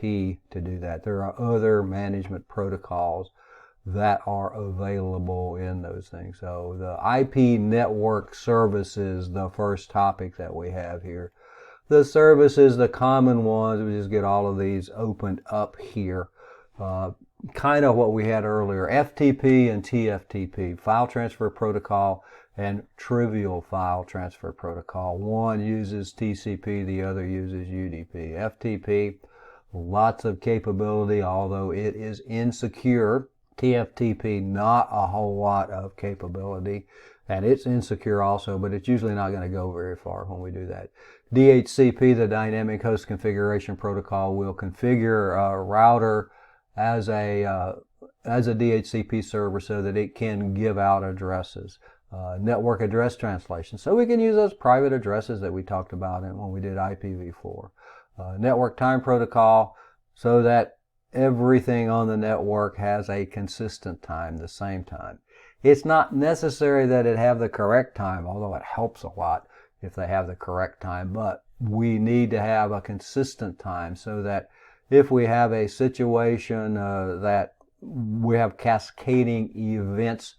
TCP to do that. There are other management protocols that are available in those things. So the IP network services, the first topic that we have here. The services, the common ones, we just get all of these opened up here. Kind of what we had earlier, FTP and TFTP, File Transfer Protocol and Trivial File Transfer Protocol. One uses TCP, the other uses UDP. FTP, lots of capability, although it is insecure. TFTP, not a whole lot of capability, and it's insecure also, but it's usually not going to go very far when we do that. DHCP, the Dynamic Host Configuration Protocol, will configure a router as a DHCP server so that it can give out addresses. Network address translation, so we can use those private addresses that we talked about when we did IPv4. Network time protocol, so that everything on the network has a consistent time, the same time. It's not necessary that it have the correct time, although it helps a lot if they have the correct time, but we need to have a consistent time so that if we have a situation that we have cascading events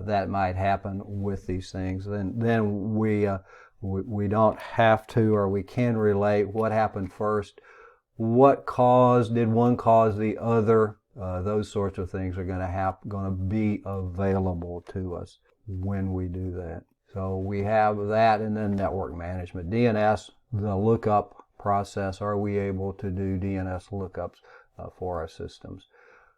that might happen with these things, then we don't have to, or we can relate what happened first, did one cause the other. Those sorts of things are going to be available to us when we do that. So we have that, and then network management, DNS, the lookup process. Are we able to do DNS lookups for our systems?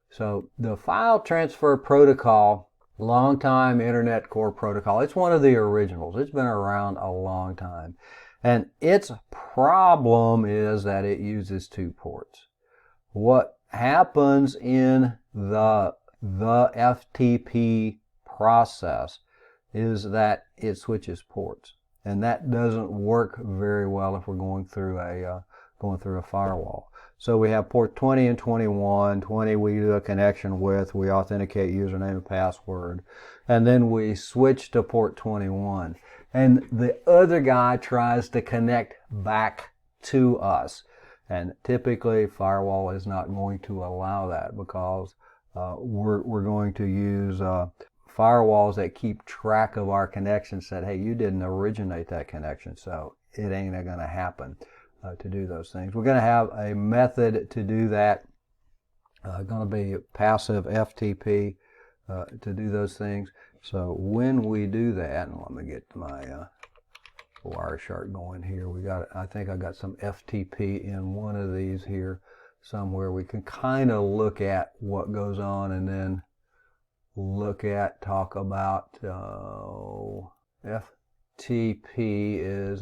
So the file transfer protocol, long-time Internet Core Protocol. It's one of the originals. It's been around a long time. And its problem is that it uses 2 ports. What happens in the FTP process is that it switches ports. And that doesn't work very well if we're going through a firewall. So we have port 20 and 21. 20 we do a connection with, we authenticate username and password, and then we switch to port 21. And the other guy tries to connect back to us. And typically firewall is not going to allow that, because we're going to use firewalls that keep track of our connections, said, hey, you didn't originate that connection, so it ain't going to happen. To do those things. We're going to have a method to do that, going to be passive FTP to do those things. So when we do that, and let me get my Wireshark going here. I think I got some FTP in one of these here somewhere. We can kind of look at what goes on, and then talk about FTP is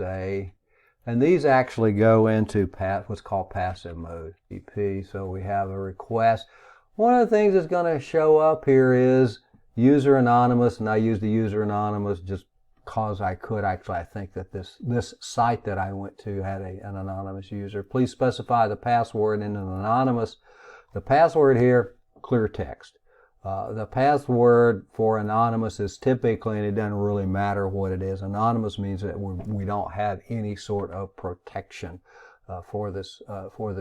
and these actually go into what's called passive mode, FTP. So we have a request. One of the things that's going to show up here is user anonymous, and I use the user anonymous just because I could. Actually, I think that this site that I went to had an anonymous user. Please specify the password in an anonymous. The password here, clear text. The password for anonymous is typically, and it doesn't really matter what it is, anonymous means that we don't have any sort of protection for the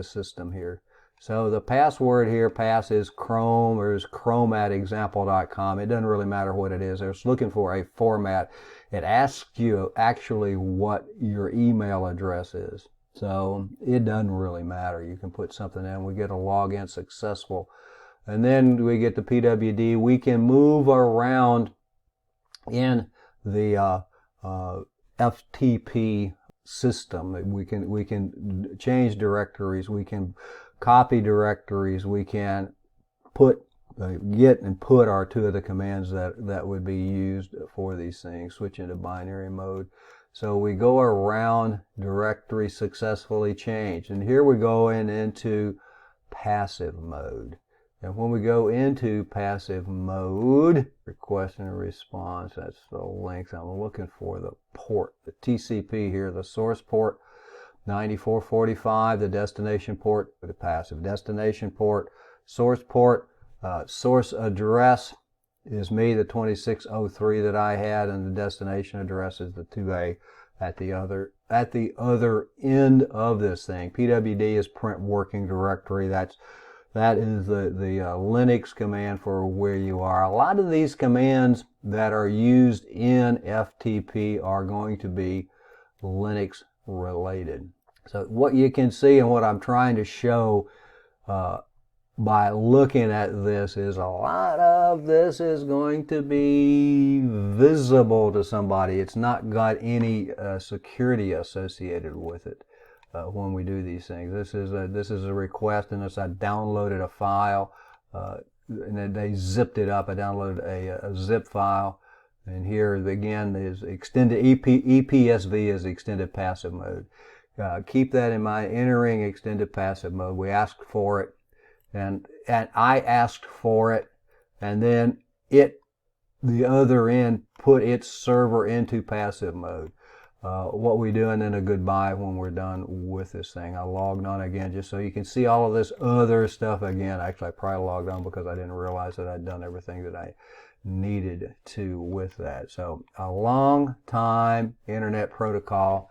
system here. So the password here, pass is Chrome, or is chrome@example.com. It doesn't really matter what it is. It's looking for a format. It asks you actually what your email address is. So it doesn't really matter. You can put something in. We get a login successful. And then we get the PWD. We can move around in the FTP system. We can change directories. We can copy directories. We can get and put are 2 of the commands that would be used for these things. Switch into binary mode. So we go around directory successfully changed. And here we're going into passive mode. And when we go into passive mode, request and response, that's the length. I'm looking for the port, the TCP here, the source port 9445, the destination port, the passive destination port, source port, source address is me, the 2603 that I had, and the destination address is the 2A at the at the other end of this thing. PWD is print working directory. That is the Linux command for where you are. A lot of these commands that are used in FTP are going to be Linux related. So what you can see and what I'm trying to show by looking at this is a lot of this is going to be visible to somebody. It's not got any security associated with it when we do these things. This is a request, and I downloaded a file, and then they zipped it up. I downloaded a zip file, and here again is extended EPSV is extended passive mode. Keep that in mind. Entering extended passive mode, we asked for it. And I asked for it, and then the other end, put its server into passive mode. What we do, and then a goodbye when we're done with this thing. I logged on again just so you can see all of this other stuff again. Actually, I probably logged on because I didn't realize that I'd done everything that I needed to with that. So a long time internet protocol.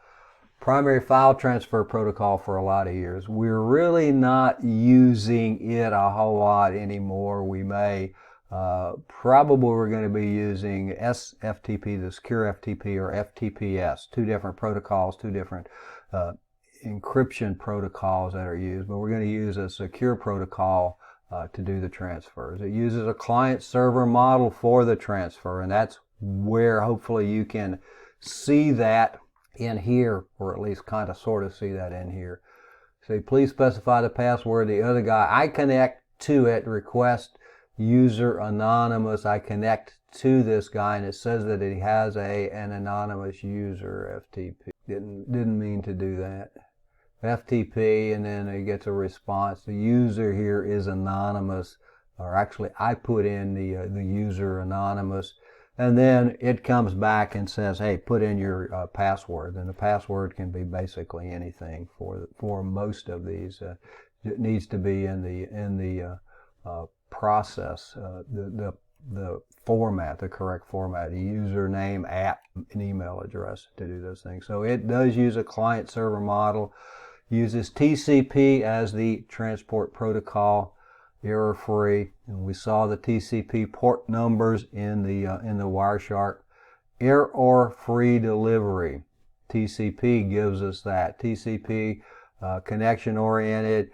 Primary file transfer protocol for a lot of years. We're really not using it a whole lot anymore. We may, probably we're going to be using SFTP, the secure FTP, or FTPS, two different protocols, two different encryption protocols that are used, but we're going to use a secure protocol to do the transfers. It uses a client-server model for the transfer, and that's where hopefully you can see that in here, or at least kind of sort of see that in here. Say, please specify the password. The other guy, I connect to it, request user anonymous. I connect to this guy, and it says that he has an anonymous user FTP. Didn't mean to do that. FTP, and then it gets a response. The user here is anonymous, or actually I put in the user anonymous. And then it comes back and says, hey, put in your password. And the password can be basically anything for most of these. It needs to be in the process, the format, the correct format, a username, an email address to do those things. So it does use a client-server model, uses TCP as the transport protocol, error-free, and we saw the TCP port numbers in the Wireshark. Error-free delivery. TCP gives us that. TCP, connection-oriented,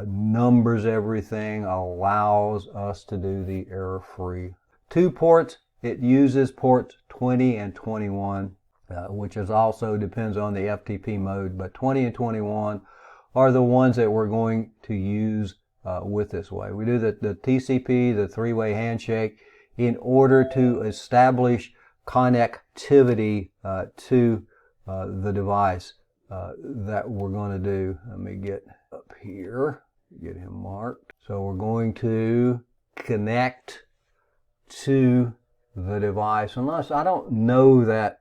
numbers everything, allows us to do the error-free. 2 ports, it uses ports 20 and 21, which is also depends on the FTP mode, but 20 and 21 are the ones that we're going to use with this way. We do the TCP, the three-way handshake, in order to establish connectivity to the device that we're going to do. Let me get up here, get him marked. So we're going to connect to the device, unless I don't know that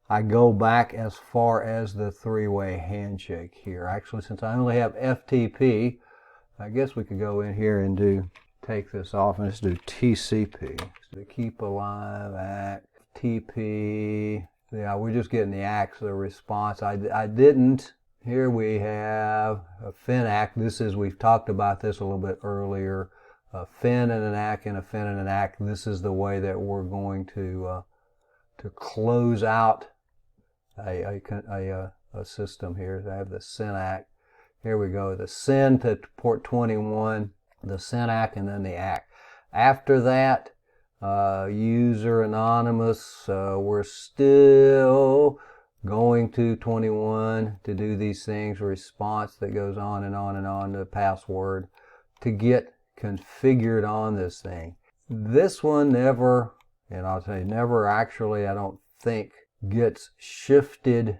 I go back as far as the three-way handshake here. Actually, since I only have FTP, I guess we could go in here and take this off and just do TCP. So keep alive, ACK, TP. Yeah, we're just getting the ACK, the response. I didn't. Here we have a fin ACK. We've talked about this a little bit earlier. A fin and an ACK and a fin and an ACK. This is the way that we're going to close out a system here. I have the SYN ACK. Here we go, the SYN to port 21, the SYN ACK, and then the ACK. After that, user anonymous, we're still going to 21 to do these things, response that goes on and on and on, the password, to get configured on this thing. This one never, and I'll say never actually, I don't think, gets shifted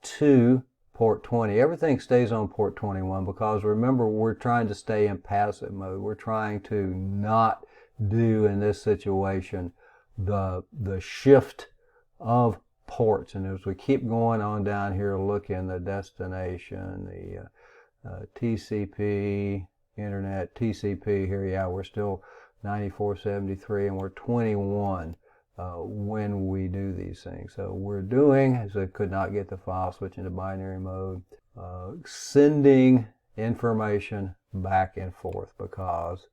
to port 20. Everything stays on port 21 because remember, we're trying to stay in passive mode. We're trying to not do in this situation the shift of ports. And as we keep going on down here, looking the destination, the TCP, internet, TCP here, yeah, we're still 9473 and we're 21 when we do these things. So we're doing, as I could not get the file, switch into binary mode, sending information back and forth because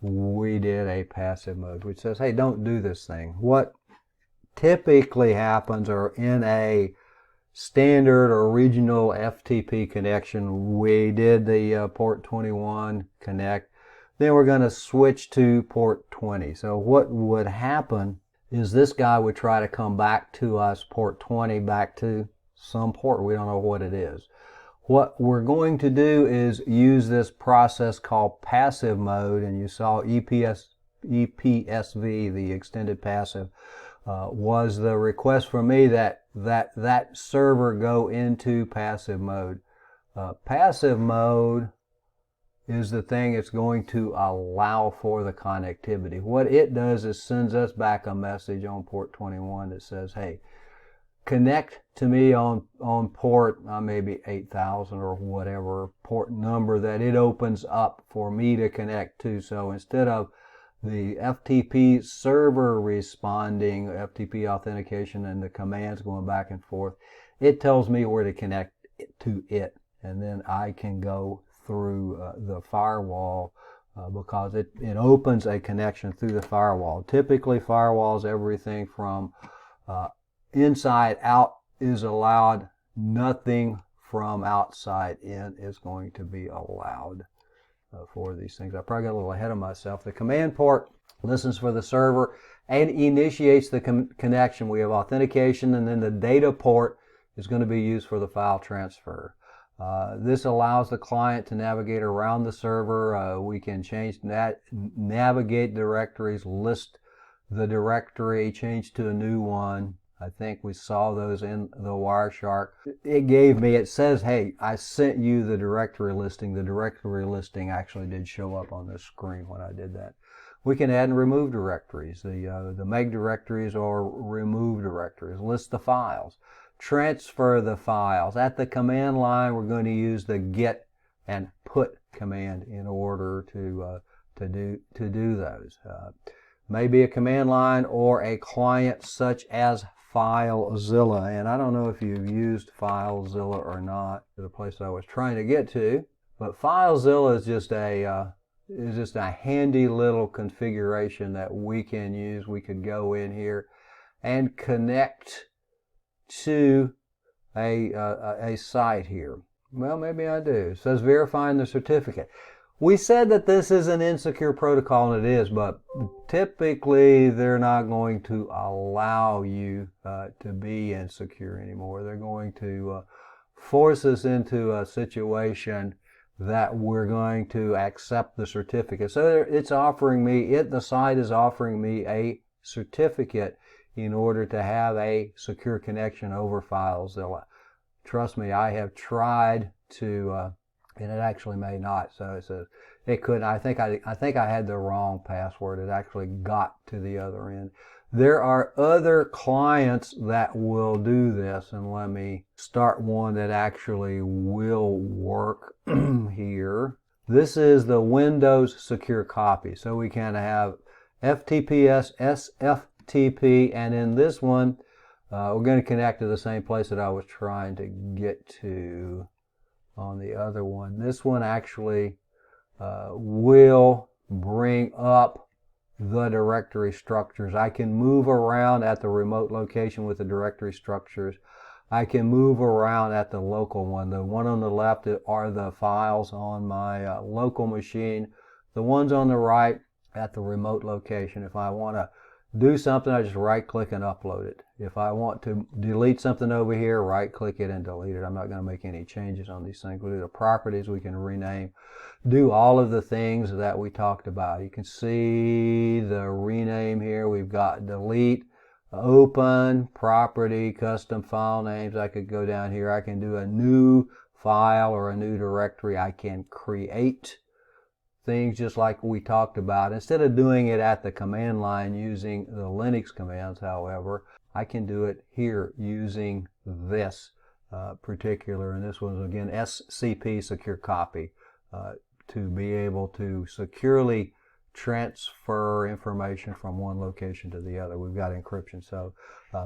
we did a passive mode, which says, hey, don't do this thing. What typically happens, or in a standard or regional FTP connection, we did the port 21 connect, then we're going to switch to port 20. So what would happen is this guy would try to come back to us, port 20, back to some port. We don't know what it is. What we're going to do is use this process called passive mode, and you saw EPSV, the extended passive, was the request for me that server go into passive mode. Passive mode is the thing that's going to allow for the connectivity. What it does is sends us back a message on port 21 that says, hey, connect to me on port maybe 8000 or whatever port number that it opens up for me to connect to. So instead of the FTP server responding, FTP authentication, and the commands going back and forth, it tells me where to connect to it, and then I can go through the firewall because it opens a connection through the firewall. Typically firewalls, everything from inside out is allowed, nothing from outside in is going to be allowed for these things. I probably got a little ahead of myself. The command port listens for the server and initiates the connection. We have authentication, and then the data port is going to be used for the file transfer. This allows the client to navigate around the server. We can change that, navigate directories, list the directory, change to a new one. I think we saw those in the Wireshark. It says, hey, I sent you the directory listing. The directory listing actually did show up on the screen when I did that. We can add and remove directories. The make directories or remove directories. List the files. Transfer the files. At the command line, we're going to use the get and put command in order to do those. Maybe a command line or a client such as FileZilla, and I don't know if you've used FileZilla or not. The place I was trying to get to, but FileZilla is just a handy little configuration that we can use. We could go in here and connect to a site here. Well, maybe I do. It says verifying the certificate. We said that this is an insecure protocol, and it is, but typically they're not going to allow you to be insecure anymore. They're going to force us into a situation that we're going to accept the certificate. So it's offering me, the site is offering me a certificate in order to have a secure connection over FileZilla. Trust me, I have tried to, and it actually may not. So it says it couldn't. I think I had the wrong password. It actually got to the other end. There are other clients that will do this, and let me start one that actually will work here. This is the Windows Secure Copy. So we can have FTPS, SFTP, and in this one, we're going to connect to the same place that I was trying to get to on the other one. This one actually will bring up the directory structures. I can move around at the remote location with the directory structures. I can move around at the local one. The one on the left are the files on my local machine. The ones on the right at the remote location. If I want to do something, I just right click and upload it. If I want to delete something over here, right click it and delete it. I'm not going to make any changes on these things. We'll do the properties, we can rename, do all of the things that we talked about. You can see the rename here. We've got delete, open, property, custom file names. I could go down here. I can do a new file or a new directory. I can create things just like we talked about. Instead of doing it at the command line using the Linux commands, however, I can do it here using this particular, and this was again SCP Secure Copy, to be able to securely transfer information from one location to the other. We've got encryption. So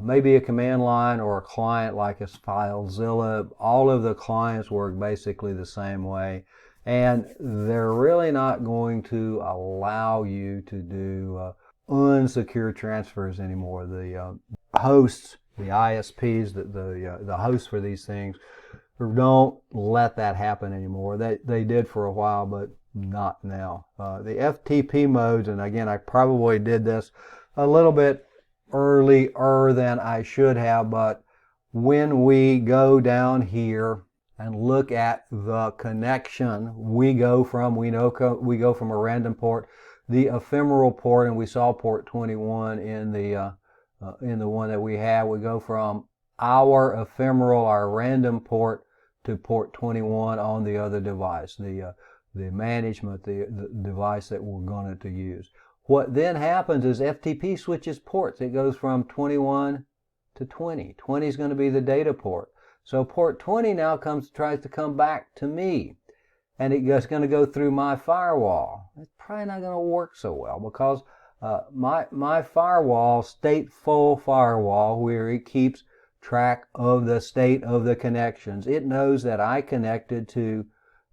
maybe a command line or a client like a FileZilla. All of the clients work basically the same way. And they're really not going to allow you to do unsecure transfers anymore. The hosts, the ISPs, the hosts for these things, don't let that happen anymore. They did for a while, but not now. The FTP modes, and again, I probably did this a little bit earlier than I should have, but when we go down here and look at the connection, we go from a random port, the ephemeral port, and we saw port 21 in the one that we have. We go from our ephemeral, our random port, to port 21 on the other device, the management, the device that we're going to use. What then happens is FTP switches ports. It goes from 21 to 20. 20 is going to be the data port. So port 20 now tries to come back to me, and it's going to go through my firewall. It's probably not going to work so well because my firewall, stateful firewall, where it keeps track of the state of the connections. It knows that I connected to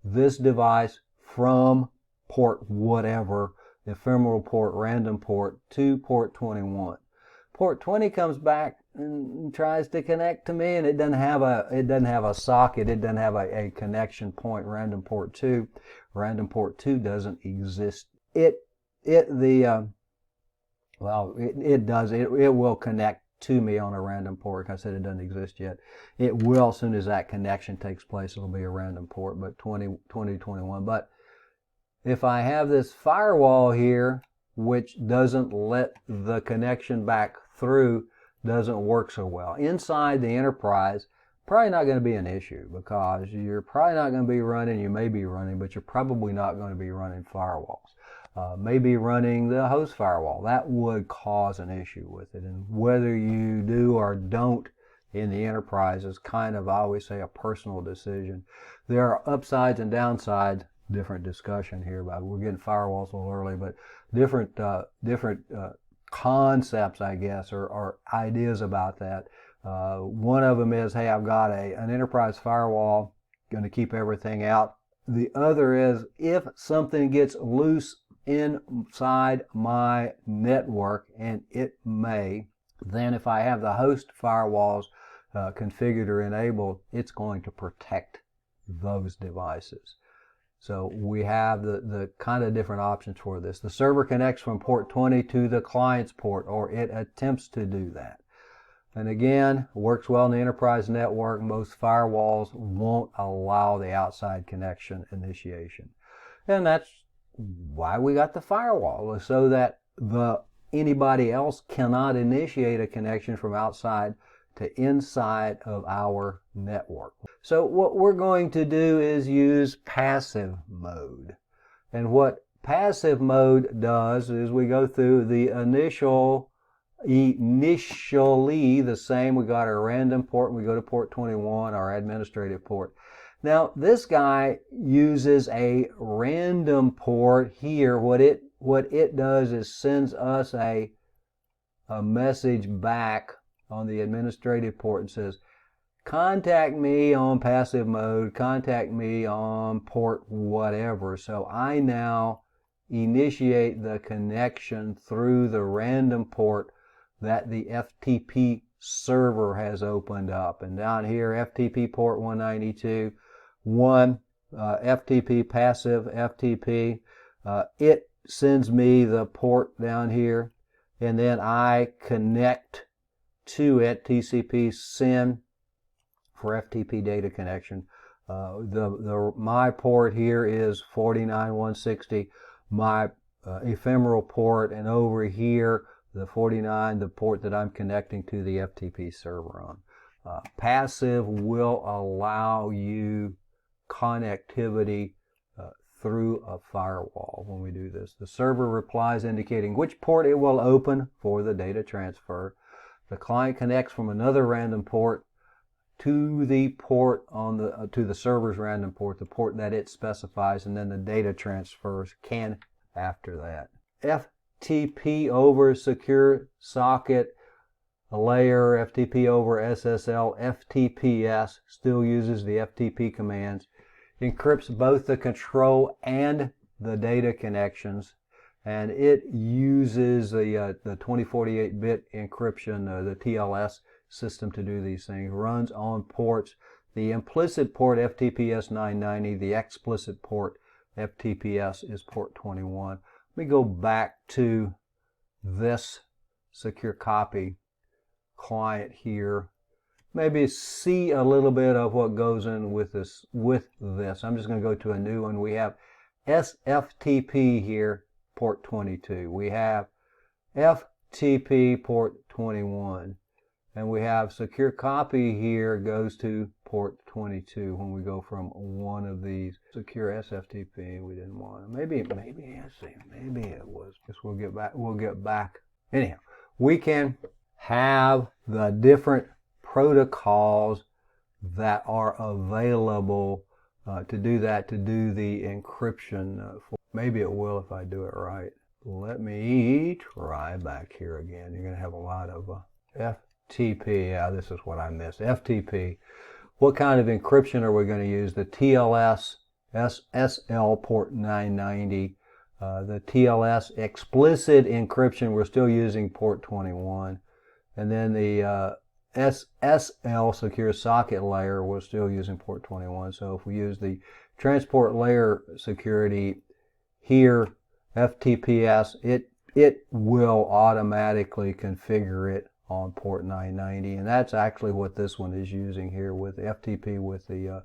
this device from port whatever, ephemeral port, random port, to port 21. Port 20 comes back and tries to connect to me, and it doesn't have a socket. It doesn't have a connection point. Random port 2 doesn't exist. It does. It will connect to me on a random port. Like I said, it doesn't exist yet. It will as soon as that connection takes place. It'll be a random port, but 21. But if I have this firewall here, which doesn't let the connection back through, doesn't work so well. Inside the enterprise, probably not going to be an issue because you're probably not going to be running, you may be running, but you're probably not going to be running firewalls. Maybe running the host firewall. That would cause an issue with it. And whether you do or don't in the enterprise is kind of, I always say, a personal decision. There are upsides and downsides. Different discussion here, but we're getting firewalls a little early, but different concepts, I guess, or ideas about that. One of them is, hey, I've got an enterprise firewall, going to keep everything out. The other is, if something gets loose inside my network, and it may, then if I have the host firewalls configured or enabled, it's going to protect those devices. So we have the kind of different options for this. The server connects from port 20 to the client's port, or it attempts to do that. And again, works well in the enterprise network. Most firewalls won't allow the outside connection initiation. And that's why we got the firewall, so that anybody else cannot initiate a connection from outside to inside of our network. So what we're going to do is use passive mode. And what passive mode does is we go through the initially the same. We got our random port, and we go to port 21, our administrative port. Now this guy uses a random port here. What it does is sends us a message back on the administrative port and says, contact me on passive mode, contact me on port whatever. So I now initiate the connection through the random port that the FTP server has opened up. And down here, FTP port 192, FTP passive FTP, it sends me the port down here, and then I connect to it, TCP send for FTP data connection. My port here is 49160, my ephemeral port, and over here the 49, the port that I'm connecting to the FTP server on. Passive will allow you connectivity through a firewall when we do this. The server replies indicating which port it will open for the data transfer. The client connects from another random port to the port to the server's random port, the port that it specifies, and then the data transfers can after that. FTP over secure socket layer, FTP over SSL, FTPS, still uses the FTP commands, encrypts both the control and the data connections, and it uses the 2048-bit encryption, the TLS system to do these things, runs on ports, the implicit port FTPS 990, the explicit port FTPS is port 21. Let me go back to this secure copy client here. Maybe see a little bit of what goes in with this. I'm just going to go to a new one. We have SFTP here, port 22. We have FTP port 21. And we have secure copy here goes to port 22 when we go from one of these. Secure SFTP, we didn't want it. Maybe it was. Guess we'll get back. Anyhow, we can have the different protocols that are available to do that, to do the encryption. Maybe it will if I do it right. Let me try back here again. You're going to have a lot of FTP. Yeah, this is what I missed. FTP. What kind of encryption are we going to use? The TLS SSL port 990. The TLS explicit encryption, we're still using port 21. And then the SSL secure socket layer, we're still using port 21. So if we use the transport layer security here, FTPS, it will automatically configure it on port 990, and that's actually what this one is using here with FTP, with the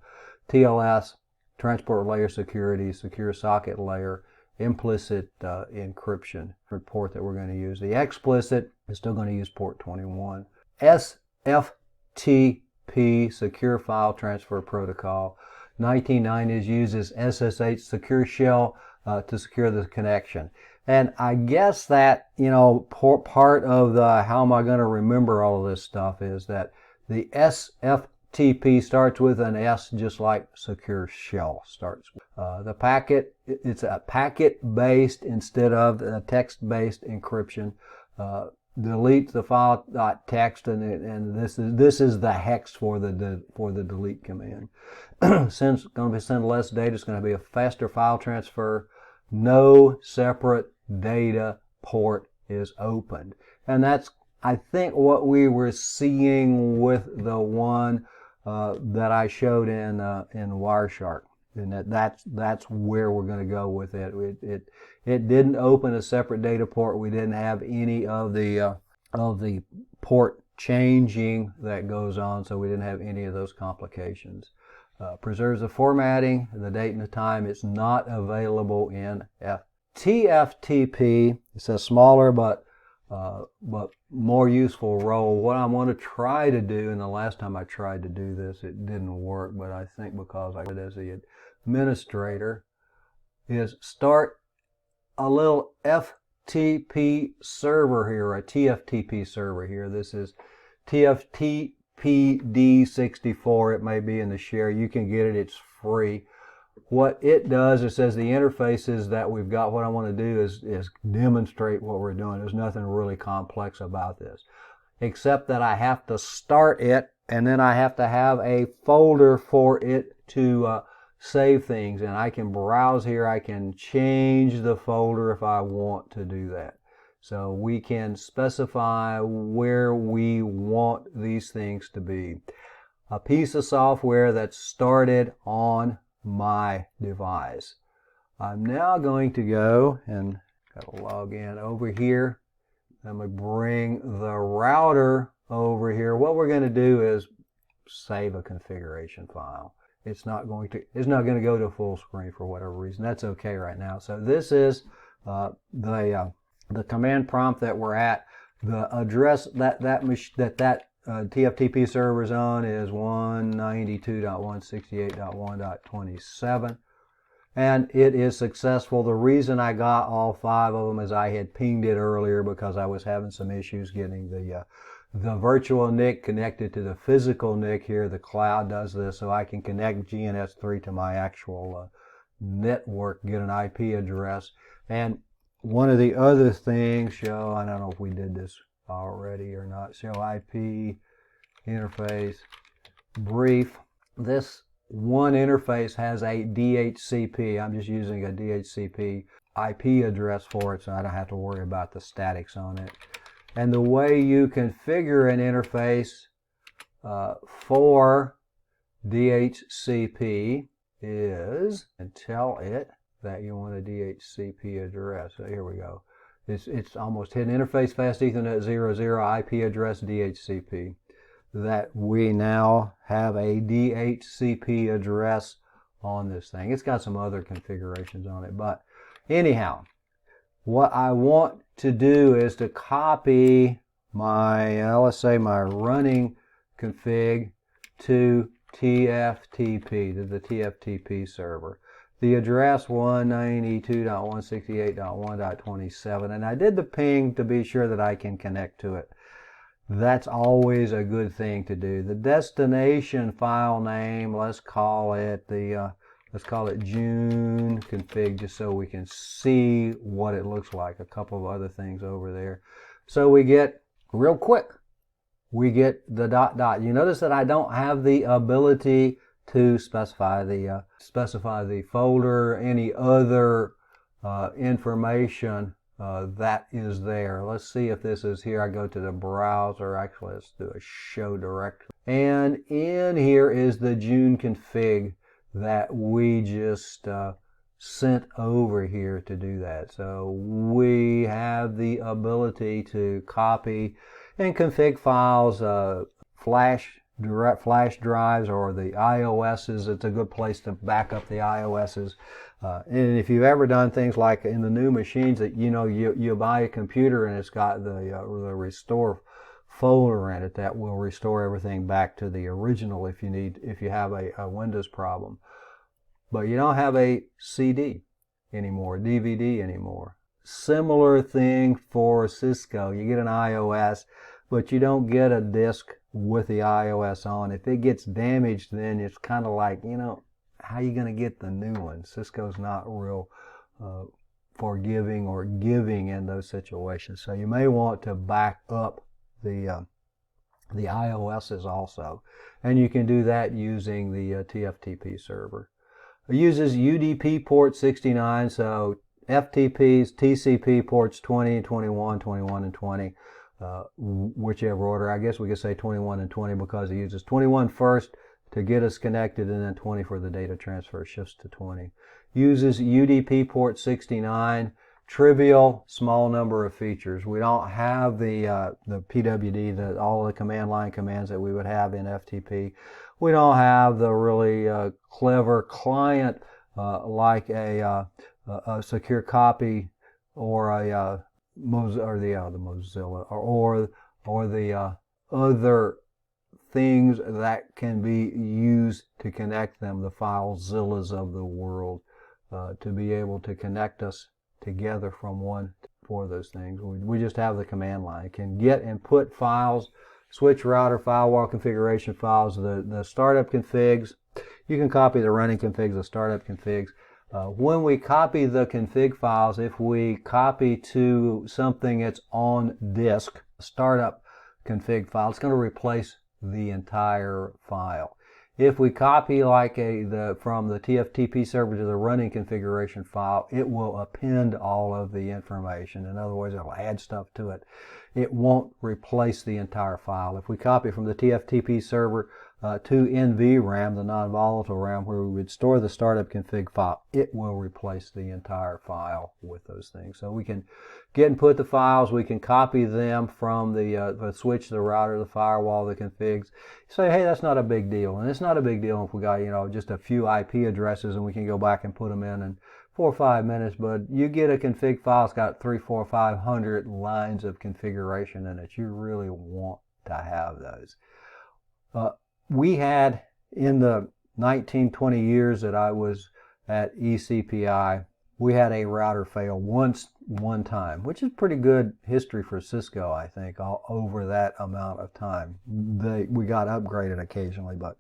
TLS, transport layer security, secure socket layer, implicit encryption port that we're going to use. The explicit is still going to use port 21. SFTP, Secure File Transfer Protocol. 1990s uses SSH secure shell to secure the connection. And I guess that, part of the how am I going to remember all of this stuff is that the SFTP starts with an S, just like secure shell starts. The packet, it's a packet-based instead of a text-based encryption. Deletes the file.txt, and this is the hex for the delete command. Going to send less data. It's going to be a faster file transfer. No separate data port is opened, and that's, I think, what we were seeing with the one that I showed in Wireshark, and that's where we're going to go with it. It didn't open a separate data port. We didn't have any of the port changing that goes on, so we didn't have any of those complications. Preserves the formatting, the date and the time. It's not available in TFTP. It's a smaller but more useful role. What I want to try to do, and the last time I tried to do this, it didn't work, but I think because I did it as the administrator, is start a little FTP server here, a TFTP server here. This is TFTPD64. It may be in the share. You can get it. It's free. What it does, it says the interfaces that we've got. What I want to do is demonstrate what we're doing. There's nothing really complex about this, except that I have to start it, and then I have to have a folder for it to save things. And I can browse here. I can change the folder if I want to do that. So we can specify where we want these things to be. A piece of software that's started on my device. I'm now going to go and log in over here. I'm going to bring the router over here. What we're going to do is save a configuration file. It's not going to go to full screen for whatever reason. That's okay right now. So this is the command prompt that we're at. The address that TFTP server is on is 192.168.1.27, and it is successful. The reason I got all 5 of them is I had pinged it earlier because I was having some issues getting the virtual NIC connected to the physical NIC here. The cloud does this, so I can connect GNS3 to my actual network, get an IP address, and one of the other things, show, I don't know if we did this already or not, show IP interface brief. This one interface has a DHCP. I'm just using a DHCP IP address for it, so I don't have to worry about the statics on it. And the way you configure an interface for DHCP is, and tell it that you want a DHCP address. So here we go. It's almost hidden. Interface fast Ethernet 00 IP address DHCP. That we now have a DHCP address on this thing. It's got some other configurations on it, but anyhow, what I want to do is to copy my, let's say my running config to TFTP, to the TFTP server. The address 192.168.1.27, and I did the ping to be sure that I can connect to it. That's always a good thing to do. The destination file name, let's call it June config, just so we can see what it looks like. A couple of other things over there. So we get, real quick, we get the ... You notice that I don't have the ability to specify the folder, any other information that is there. Let's see if this is here. I go to the browser. Actually, let's do a show directory. And in here is the June config that we just sent over here to do that. So we have the ability to copy and config files, direct flash drives, or the iOSs. It's a good place to back up the iOSs. And if you've ever done things like in the new machines that you buy a computer and it's got the restore folder in it that will restore everything back to the original if you have a Windows problem. But you don't have a CD anymore, DVD anymore. Similar thing for Cisco. You get an iOS, but you don't get a disk with the iOS on. If it gets damaged, then it's kind of like, how are you going to get the new one? Cisco's not real forgiving or giving in those situations. So you may want to back up the iOSs also. And you can do that using the TFTP server. It uses UDP port 69, so FTPs, TCP ports 20, 21, 21, and 20. Whichever order. I guess we could say 21 and 20 because it uses 21 first to get us connected, and then 20 for the data transfer, shifts to 20. Uses UDP port 69. Trivial, small number of features. We don't have the PWD, all the command line commands that we would have in FTP. We don't have the really clever client like a secure copy or the Mozilla or the other things that can be used to connect them, the FileZillas of the world, to be able to connect us together from one for those things. We just have the command line. It can get and put files, switch router, firewall configuration files, the startup configs. You can copy the running configs, the startup configs. When we copy the config files, if we copy to something that's on disk, startup config file, it's going to replace the entire file. If we copy like from the TFTP server to the running configuration file, it will append all of the information. In other words, it'll add stuff to it. It won't replace the entire file. If we copy from the TFTP server to NVRAM, the non-volatile RAM, where we would store the startup config file, it will replace the entire file with those things. So we can get and put the files, we can copy them from the switch, the router, the firewall, the configs. You say, hey, that's not a big deal. And it's not a big deal if we got, just a few IP addresses and we can go back and put them in 4 or 5 minutes. But you get a config file, it's got 300, 400, 500 lines of configuration in it. You really want to have those. We had, in the 19-20 years that I was at ECPI, we had a router fail one time, which is pretty good history for Cisco, I think, all over that amount of time. We got upgraded occasionally, but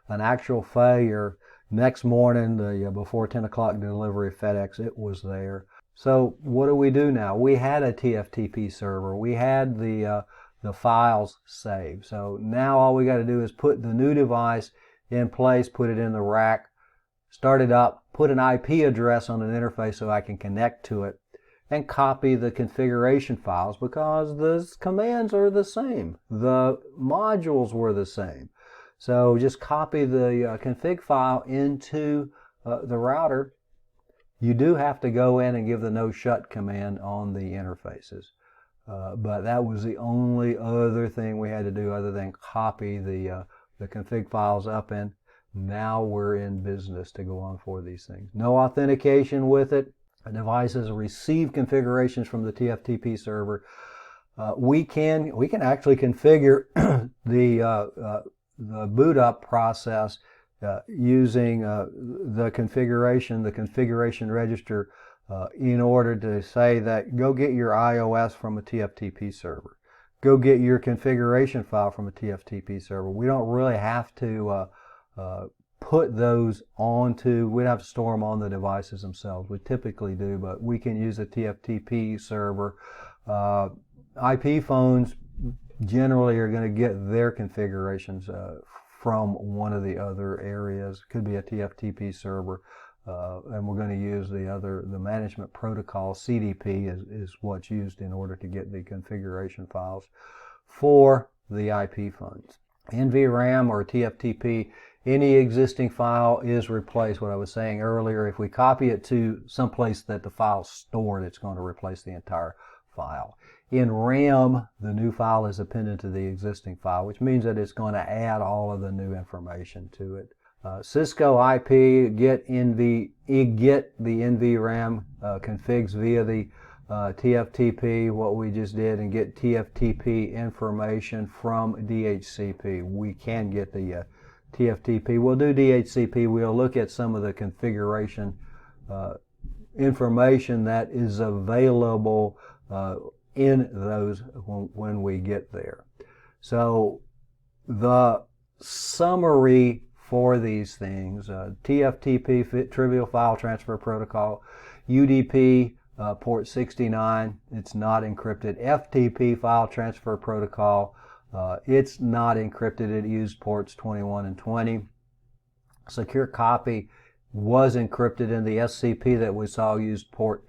an actual failure, next morning, before 10 o'clock delivery FedEx, it was there. So what do we do now? We had a TFTP server. We had the files saved. So now all we got to do is put the new device in place, put it in the rack, start it up, put an IP address on an interface so I can connect to it, and copy the configuration files because the commands are the same. The modules were the same. So just copy the config file into the router. You do have to go in and give the no shut command on the interfaces. But that was the only other thing we had to do other than copy the config files up, and now we're in business to go on for these things. No authentication with it. Devices receive configurations from the TFTP server. We can actually configure the boot up process using the configuration register in order to say that go get your iOS from a TFTP server. Go get your configuration file from a TFTP server. We don't really have to put those onto, we don't have to store them on the devices themselves. We typically do, but we can use a TFTP server. IP phones generally are going to get their configurations from one of the other areas. Could be a TFTP server, and we're going to use the management protocol. CDP is what's used in order to get the configuration files for the IP phones. NVRAM or TFTP, any existing file is replaced. What I was saying earlier, if we copy it to someplace that the file's stored, it's going to replace the entire file. In RAM, the new file is appended to the existing file, which means that it's going to add all of the new information to it. Cisco IP, get the NVRAM configs via the TFTP, what we just did, and get TFTP information from DHCP. We can get the TFTP. We'll do DHCP. We'll look at some of the configuration information that is available in those when we get there. So the summary for these things, TFTP, Trivial File Transfer Protocol, UDP, port 69, it's not encrypted. FTP, File Transfer Protocol, it's not encrypted. It used ports 21 and 20. Secure Copy was encrypted, and the SCP that we saw used port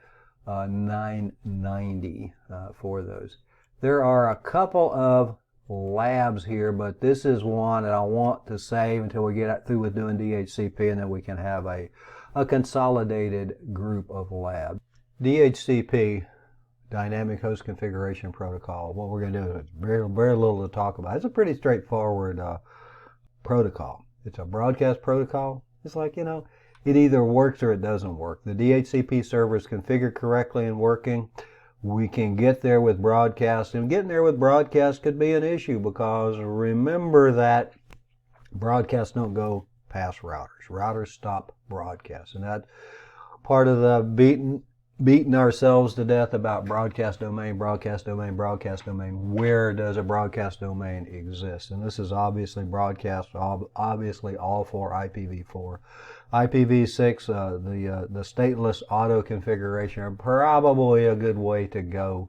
990 for those. There are a couple of labs here, but this is one that I want to save until we get through with doing DHCP, and then we can have a consolidated group of labs. DHCP, Dynamic Host Configuration Protocol. What we're going to do is very little to talk about. It's a pretty straightforward protocol. It's a broadcast protocol. It's like, it either works or it doesn't work. The DHCP server is configured correctly and working. We can get there with broadcast, and getting there with broadcast could be an issue because remember that broadcasts don't go past routers. Routers stop broadcast, and that part of the beating ourselves to death about broadcast domain. Where does a broadcast domain exist? And this is obviously broadcast, obviously all for IPv4. IPv6, the stateless auto configuration are probably a good way to go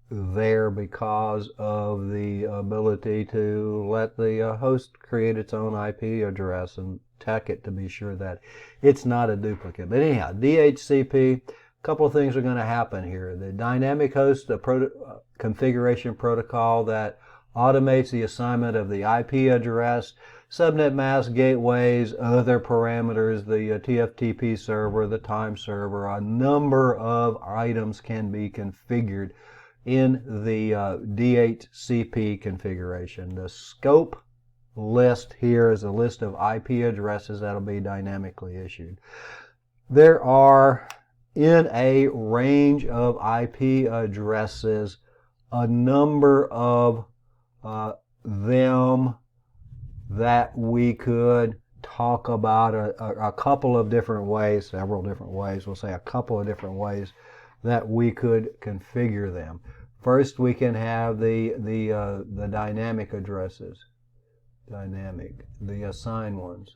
there because of the ability to let the host create its own IP address and tech it to be sure that it's not a duplicate. But anyhow, DHCP, a couple of things are going to happen here. The dynamic host configuration protocol that automates the assignment of the IP address, subnet mask gateways, other parameters, the TFTP server, the time server. A number of items can be configured in the DHCP configuration. The scope list here is a list of IP addresses that will be dynamically issued. There are, in a range of IP addresses, a number of them that we could talk about a couple of different ways, several different ways. We'll say a couple of different ways that we could configure them. First, we can have the dynamic addresses, the assigned ones,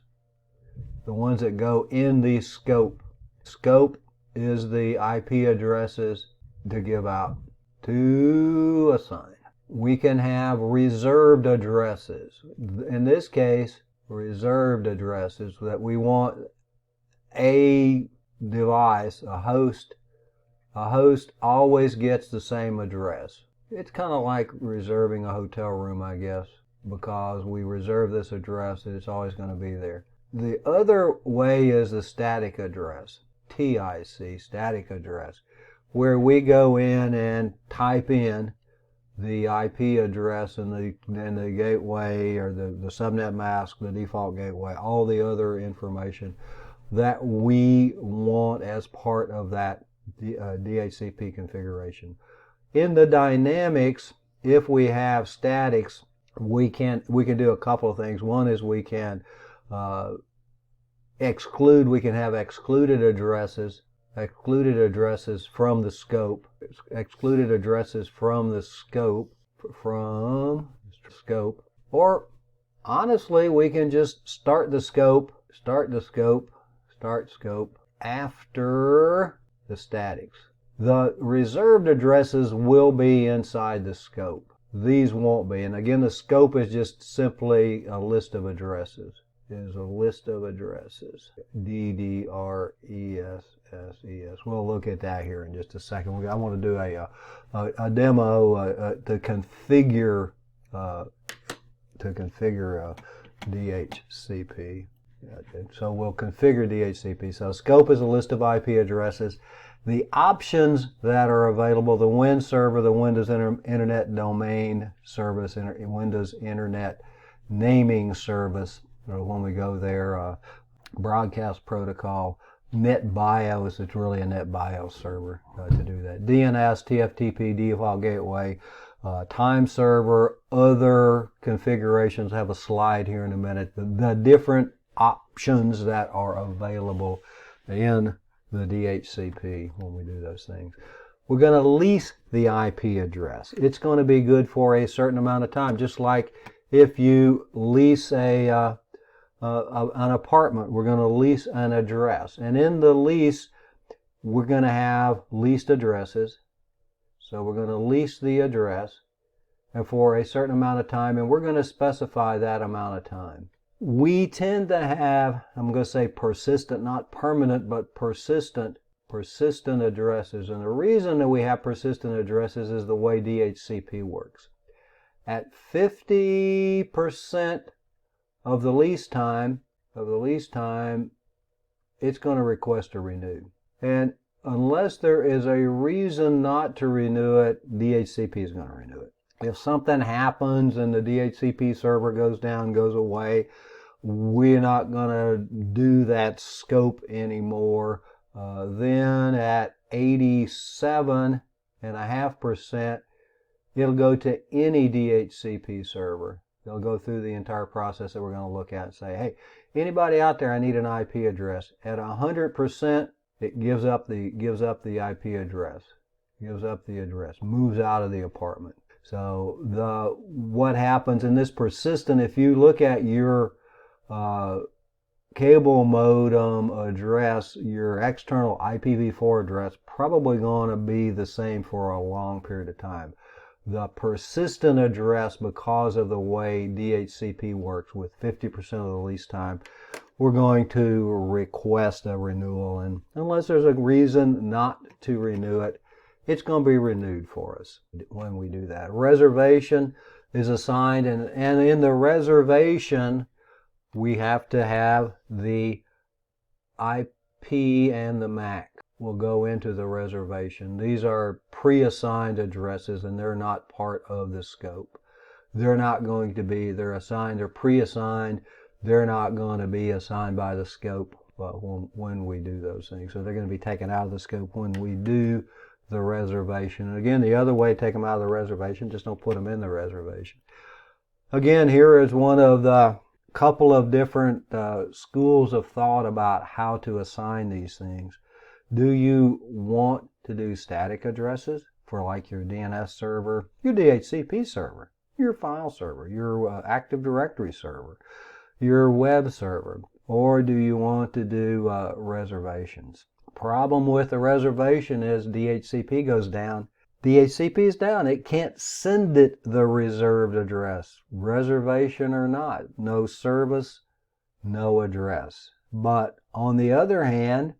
the ones that go in the scope. Scope is the IP addresses to give out, to assign. We can have reserved addresses. In this case, reserved addresses that we want a device, a host always gets the same address. It's kind of like reserving a hotel room, I guess, because we reserve this address and it's always going to be there. The other way is the static address, TIC, static address, where we go in and type in the IP address and the gateway or the subnet mask, the default gateway, all the other information that we want as part of that DHCP configuration. In the dynamics, if we have statics, we can do a couple of things. One is we can exclude. We can have excluded addresses from the scope. Excluded addresses from the scope. Or honestly, we can just start scope after the statics. The reserved addresses will be inside the scope. These won't be. And again, the scope is just simply a list of addresses. Is a list of addresses. DDRESSES. We'll look at that here in just a second. I want to do a demo to configure DHCP. So we'll configure DHCP. So scope is a list of IP addresses. The options that are available, the Win server, the Windows Internet Domain Service, Windows Internet Naming Service, or when we go there, broadcast protocol, NetBIOS, it's really a NetBIOS server to do that. DNS, TFTP, default gateway, time server, other configurations. Have a slide here in a minute. The different options that are available in the DHCP when we do those things. We're going to lease the IP address. It's going to be good for a certain amount of time, just like if you lease an apartment. We're going to lease an address, and in the lease we're going to have leased addresses. So we're going to lease the address and for a certain amount of time, and we're going to specify that amount of time. We tend to have, I'm going to say persistent, not permanent, but persistent addresses. And the reason that we have persistent addresses is the way DHCP works. At 50% of the lease time, it's going to request a renew. And unless there is a reason not to renew it, DHCP is going to renew it. If something happens and the DHCP server goes down, goes away, we're not going to do that scope anymore. Then at 87.5%, it'll go to any DHCP server. They'll go through the entire process that we're going to look at and say, hey, anybody out there, I need an IP address. At 100%, it gives up the IP address. Moves out of the apartment. So what happens in this persistent, if you look at your cable modem address, your external IPv4 address, probably going to be the same for a long period of time. The persistent address, because of the way DHCP works with 50% of the lease time, we're going to request a renewal, and unless there's a reason not to renew it, it's going to be renewed for us when we do that. Reservation is assigned, and in the reservation, we have to have the IP and the MAC will go into the reservation. These are pre-assigned addresses, and they're not part of the scope. They're not going to be, they're assigned, they're pre-assigned. They're not going to be assigned by the scope when we do those things. So they're going to be taken out of the scope when we do the reservation. And again, the other way to take them out of the reservation, just don't put them in the reservation. Again, here is one of the couple of different schools of thought about how to assign these things. Do you want to do static addresses for like your DNS server, your DHCP server, your file server, your Active Directory server, your web server, or do you want to do reservations? Problem with the reservation is DHCP goes down. DHCP is down. It can't send it the reserved address, reservation or not. No service, no address. But on the other hand,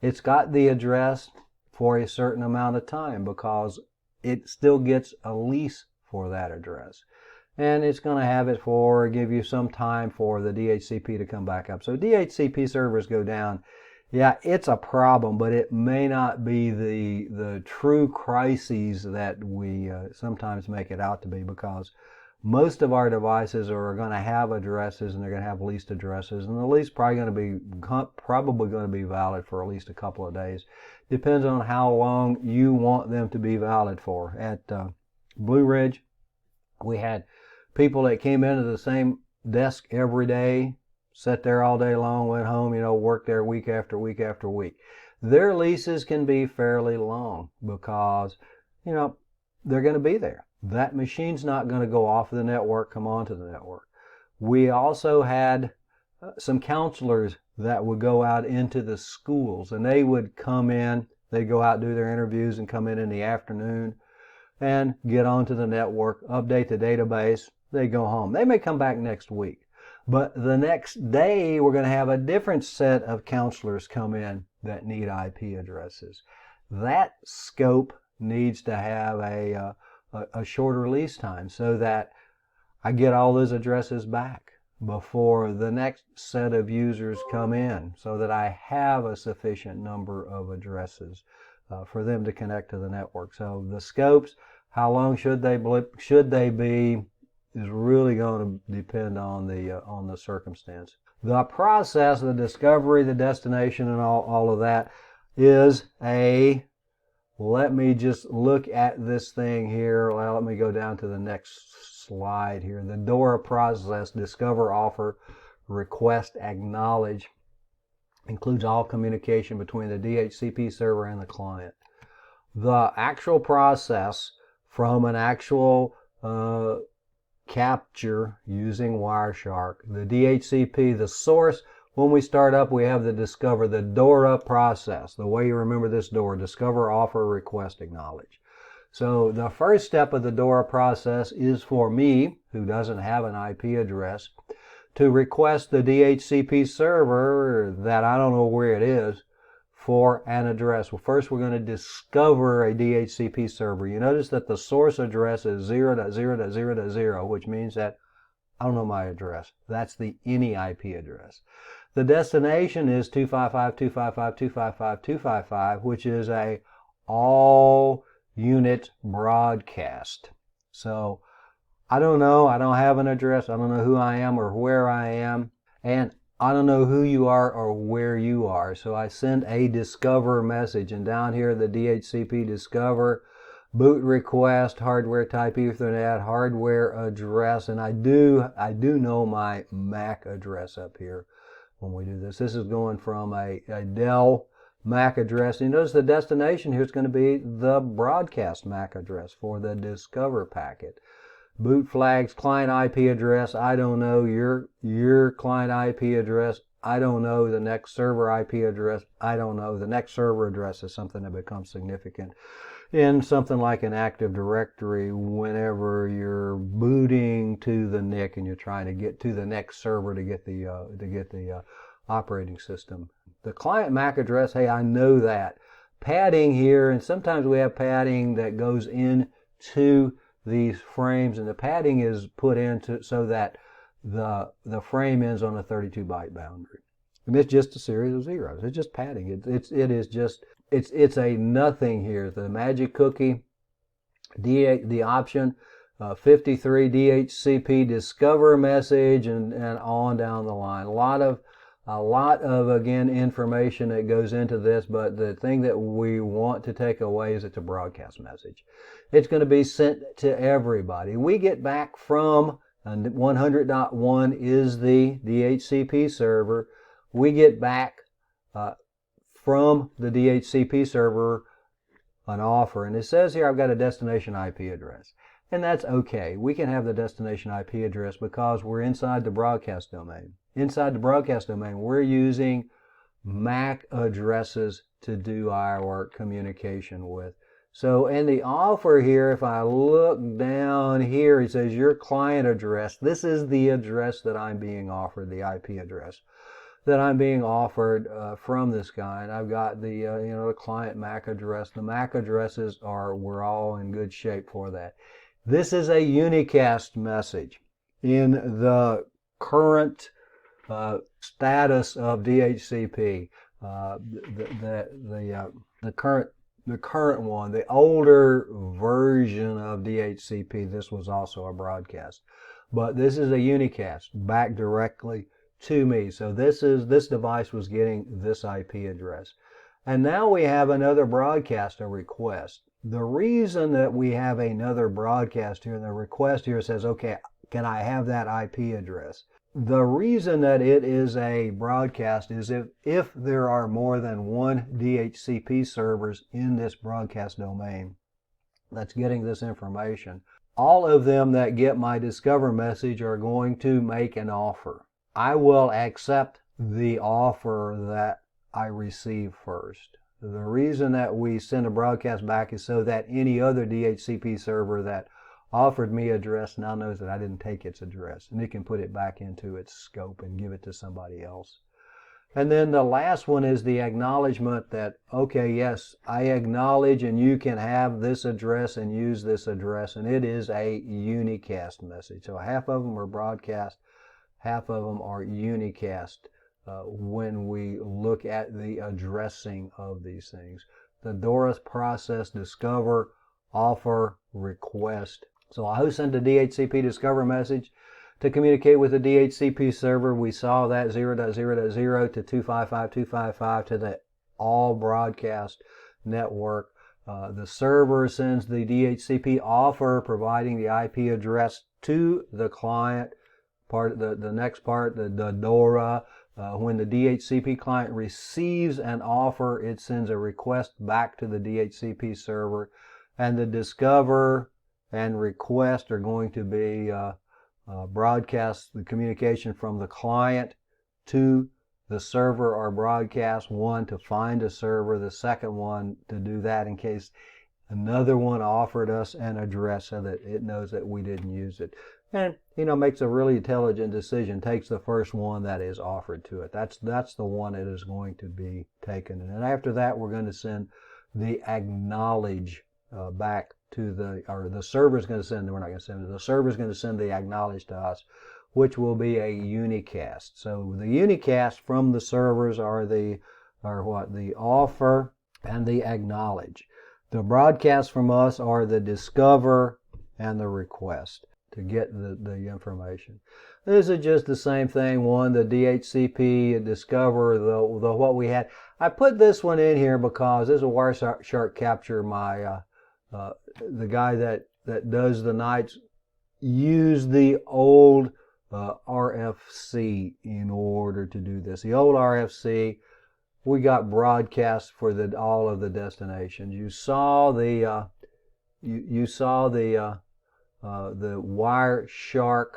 it's got the address for a certain amount of time because it still gets a lease for that address. And it's going to have it give you some time for the DHCP to come back up. So DHCP servers go down. Yeah, it's a problem, but it may not be the true crises that we sometimes make it out to be, because most of our devices are going to have addresses, and they're going to have leased addresses, and the lease probably going to be valid for at least a couple of days. Depends on how long you want them to be valid for. At Blue Ridge, we had people that came into the same desk every day, sat there all day long, went home, worked there week after week after week. Their leases can be fairly long because, they're going to be there. That machine's not going to go off the network, come onto the network. We also had some counselors that would go out into the schools, and they would come in, they'd go out, do their interviews, and come in the afternoon and get onto the network, update the database. They go home. They may come back next week. But the next day, we're going to have a different set of counselors come in that need IP addresses. That scope needs to have a shorter release time so that I get all those addresses back before the next set of users come in, so that I have a sufficient number of addresses for them to connect to the network. So the scopes, how long should they be, is really going to depend on the circumstance. The process, the discovery, the destination, and all of that is let me just look at this thing here. Well, let me go down to the next slide here. The DORA process, discover, offer, request, acknowledge, includes all communication between the DHCP server and the client. The actual process from an actual capture using Wireshark, the DHCP, the source. When we start up, we have the discover, the DORA process. The way you remember this DORA, discover, offer, request, acknowledge. So the first step of the DORA process is for me, who doesn't have an IP address, to request the DHCP server that I don't know where it is for an address. Well, first we're going to discover a DHCP server. You notice that the source address is 0.0.0.0, which means that I don't know my address. That's the any IP address. The destination is 255.255.255.255, which is a all unit broadcast. So I don't know. I don't have an address. I don't know who I am or where I am. And I don't know who you are or where you are. So I send a discover message. And down here, the DHCP discover, boot request, hardware type Ethernet, hardware address. And I do know my MAC address up here when we do this. This is going from a Dell MAC address. And you notice the destination here is going to be the broadcast MAC address for the discover packet. Boot flags, client IP address, I don't know. Your client IP address, I don't know. The next server IP address, I don't know. The next server address is something that becomes significant in something like an Active Directory whenever you're booting to the NIC and you're trying to get to the next server to get the operating system. The client MAC address, hey, I know that. Padding here, and sometimes we have padding that goes into these frames, and the padding is put into so that the frame ends on a 32-byte boundary. And it's just a series of zeros. It's just padding. It's a nothing here. The magic cookie, the option, 53 DHCP discover message, and on down the line. A lot of again information that goes into this, but the thing that we want to take away is it's a broadcast message. It's going to be sent to everybody. We get back from 100.1 is the DHCP server. We get back from the DHCP server an offer, and it says here I've got a destination IP address, and that's okay. We can have the destination IP address because we're inside the broadcast domain. Inside the broadcast domain, we're using MAC addresses to do our communication with. So in the offer here, if I look down here, it says your client address. This is the address that I'm being offered, the IP address that I'm being offered from this guy. And I've got the the client MAC address. The MAC addresses we're all in good shape for that. This is a unicast message. In the current status of DHCP, the current one, the older version of DHCP, this was also a broadcast, but this is a unicast back directly to me. So this device was getting this IP address, and now we have another broadcast, a request. The reason that we have another broadcast here, the request here says, okay, can I have that IP address? The reason that it is a broadcast is if there are more than one DHCP servers in this broadcast domain that's getting this information, all of them that get my discover message are going to make an offer. I will accept the offer that I receive first. The reason that we send a broadcast back is so that any other DHCP server that offered me address now knows that I didn't take its address, and it can put it back into its scope and give it to somebody else. And then the last one is the acknowledgement that, okay, yes, I acknowledge and you can have this address and use this address, and it is a unicast message. So half of them are broadcast, half of them are unicast. When we look at the addressing of these things, the DORA process, discover, offer, request. So I host sent a DHCP discover message to communicate with the DHCP server. We saw that 0.0.0 to 255.255 to the all broadcast network. The server sends the DHCP offer providing the IP address to the client. The next part, the DORA. When the DHCP client receives an offer, it sends a request back to the DHCP server, and the discover and request are going to be broadcast. The communication from the client to the server are broadcast, one to find a server, the second one to do that in case another one offered us an address so that it knows that we didn't use it. And, makes a really intelligent decision, takes the first one that is offered to it. That's the one that is going to be taken. And after that, we're going to send the acknowledge back to the server's going to send, we're not going to send it, the server's going to send the acknowledge to us, which will be a unicast. So the unicast from the servers are the offer and the acknowledge. The broadcasts from us are the discover and the request to get the information. This is just the same thing. One, the DHCP, discover, the what we had. I put this one in here because this is a Wireshark capture. The guy that does the nights used the old RFC in order to do this. The old RFC, we got broadcast for all of the destinations. You saw the Wireshark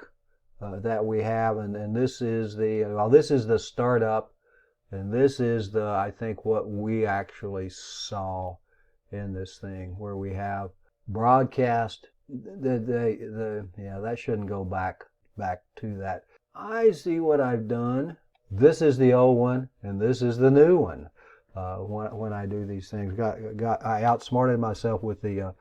that we have, and this is the startup, and this is I think what we actually saw in this thing, where we have broadcast. That shouldn't go back to that. I see what I've done. This is the old one, and this is the new one. When I do these things, I outsmarted myself with the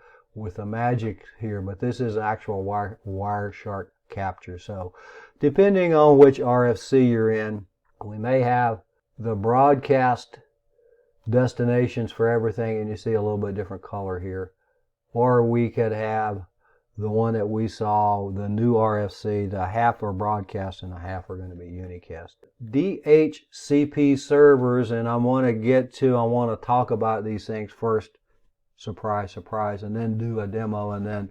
magic here, but this is actual Wireshark capture. So depending on which RFC you're in, we may have the broadcast destinations for everything, and you see a little bit different color here, or we could have the one that we saw, the new RFC, the half are broadcast and the half are going to be unicast. DHCP servers, and I want to talk about these things first, surprise, and then do a demo, and then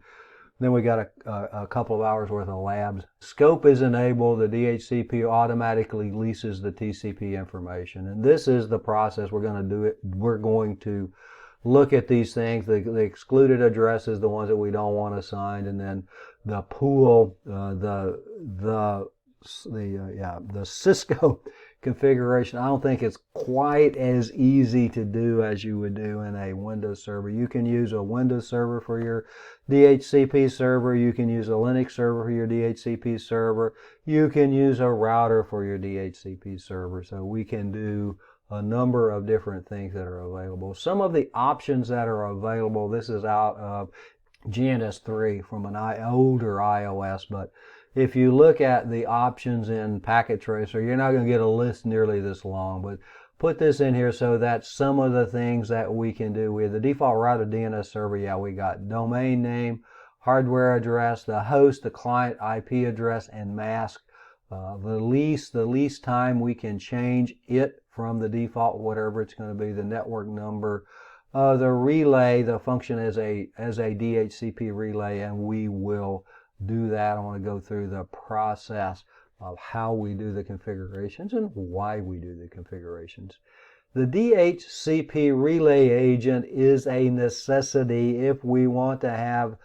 we got a couple of hours worth of labs. Scope is enabled. The DHCP automatically leases the TCP information, and this is the process we're going to do it. We're going to look at these things, the excluded addresses, the ones that we don't want assigned, and then the pool, the Cisco configuration. I don't think it's quite as easy to do as you would do in a Windows server. You can use a Windows server for your DHCP server. You can use a Linux server for your DHCP server. You can use a router for your DHCP server. So we can do a number of different things that are available. Some of the options that are available, this is out of GNS3 from an older iOS, but if you look at the options in Packet Tracer, you're not going to get a list nearly this long, but put this in here so that some of the things that we can do with the default router DNS server. Yeah, we got domain name, hardware address, the host, the client IP address, and mask. The least time we can change it from the default, whatever it's going to be, the network number, the relay, the function as a DHCP relay, and we will do that. I want to go through the process of how we do the configurations and why we do the configurations. The DHCP relay agent is a necessity if we want to have,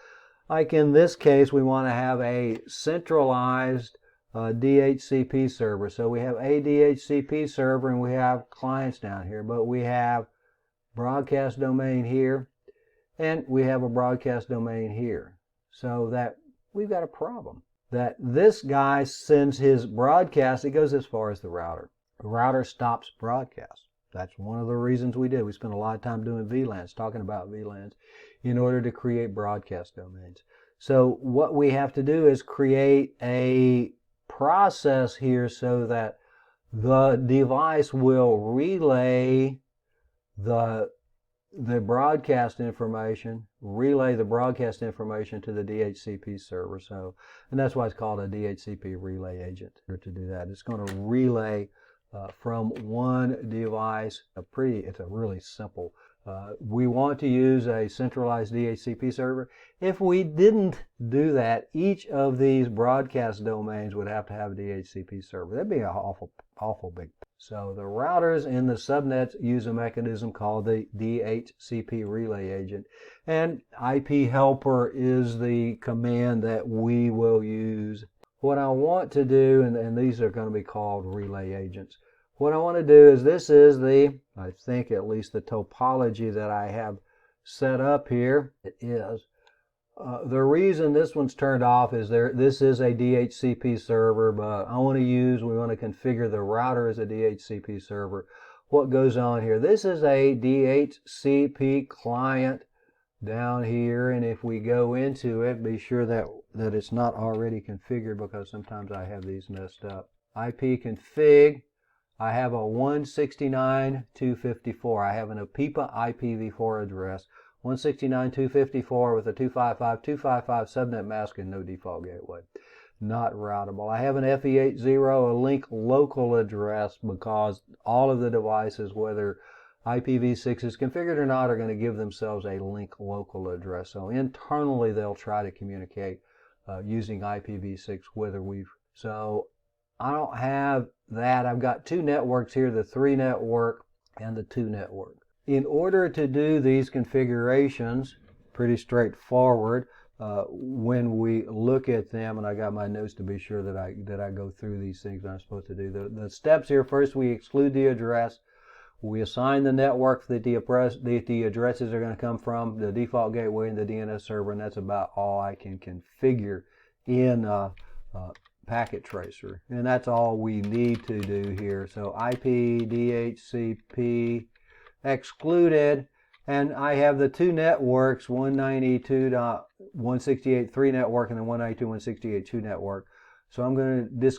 like in this case, we want to have a centralized DHCP server. So we have a DHCP server and we have clients down here, but we have broadcast domain here and we have a broadcast domain here. So that we've got a problem. That this guy sends his broadcast, it goes as far as the router. The router stops broadcast. That's one of the reasons we did. We spent a lot of time doing VLANs, talking about VLANs, in order to create broadcast domains. So what we have to do is create a process here so that the device will relay the broadcast information, relay the broadcast information to the DHCP server. So, and that's why it's called a DHCP relay agent. To do that, it's going to relay from one device. It's a really simple. We want to use a centralized DHCP server. If we didn't do that, each of these broadcast domains would have to have a DHCP server. That'd be an awful big. So the routers in the subnets use a mechanism called the DHCP relay agent, and IP helper is the command that we will use. What I want to do, and these are going to be called relay agents. What I want to do is, this is I think at least the topology that I have set up here. It is. The reason this one's turned off is this is a DHCP server, but we want to configure the router as a DHCP server. What goes on here? This is a DHCP client down here, and if we go into it, be sure that it's not already configured, because sometimes I have these messed up. IP config. I have a 169.254. I have an APIPA IPv4 address. 169.254 with a 255.255 subnet mask and no default gateway. Not routable. I have an FE80, a link local address, because all of the devices, whether IPv6 is configured or not, are going to give themselves a link local address. So internally they'll try to communicate using IPv6, so I don't have that. I've got two networks here, the 3 network and the 2 network. In order to do these configurations, pretty straightforward when we look at them, and I got my notes to be sure that I go through these things that I'm supposed to do. The steps here: first we exclude the address, we assign the network that the addresses are going to come from, the default gateway and the DNS server, and that's about all I can configure in Packet Tracer, and that's all we need to do here. So IP DHCP excluded, and I have the 2 networks, 192.168.3 network and the 192.168.2 network. So I'm going to